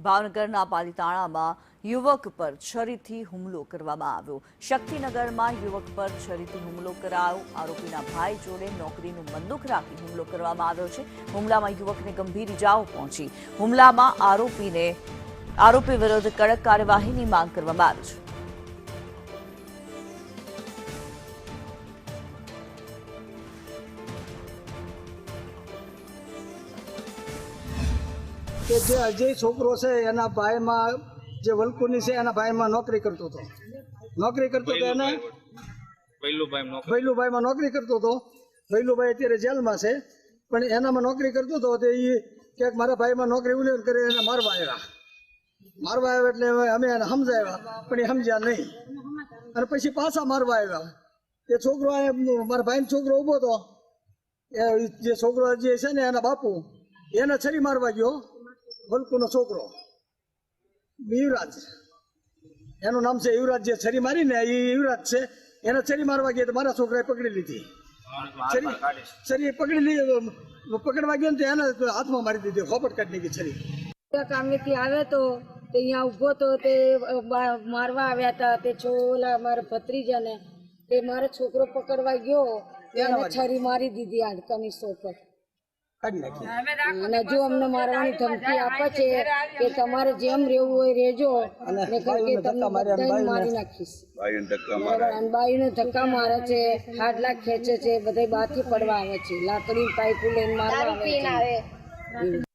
ભાવનગરના પાલીતાણામાં યુવક પર છરીથી હુમલો કરવામાં આવ્યો। શક્તિનગરમાં યુવક પર છરીથી હુમલો કરાયો। આરોપીના ભાઈ જોડે નોકરીનું બંદૂક રાખી હુમલો કરવામાં આવ્યો છે। હુમલામાં યુવકને ગંભીર ઇજાઓ પહોંચી। હુમલામાં આરોપી વિરુદ્ધ કડક કાર્યવાહીની માંગ કરવામાં આવી છે। કે જે અજય છોકરો છે એના ભાઈમાં જે વલકુની છે એના ભાઈમાં નોકરી કરતો હતો એને ભૈલુભાઈમાં નોકરી કરતો હતો। ભૈલુભાઈ અત્યારે જેલમાં છે, પણ એનામાં નોકરી કરતો હતો તો એ ક્યાંક મારા ભાઈમાં નોકરી ઉલ્લેખ કરી એને મારવા આવ્યા એટલે અમે એને સમજાવ્યા, પણ એ સમજ્યા નહીં અને પછી પાછા મારવા આવ્યા। એ છોકરો મારા ભાઈનો છોકરો ઊભો હતો, એ જે છોકરો જે છે ને એના બાપુ એને છરી મારવા ગયો। વલકુનો છોકરો યુવરાજ, એનું નામ છે યુવરાજ, જે છરી મારી ને એ યુવરાજ છે। એને છરી મારવા ગયા તો મારા છોકરાએ પકડી લીધી, છરી પકડવા ગયો ને એને હાથમાં મારી દીધી, ખોપટ કાઢી નાખી છરી। કામેથી આવે તો અહીંયા ઊભો તો તે મારવા આવ્યા હતા। તે છોલા મારા ભત્રીજાને તે મારો છોકરો પકડવા ગયો, એને છરી મારી દીધી હાડકાની સોપટ। અને જો અમને મારવાની ધમકી આપે છે કે તમારે જેમ રહેવું હોય રહેજો, ને કે તમને બધાને મારી નાખીશ। બાઈને ધક્કા મારે છે, હાડલા ખેંચે છે, બધા બાથી પડવા આવે છે, લાકડી પાઇપો લઈને મારવા આવે છે।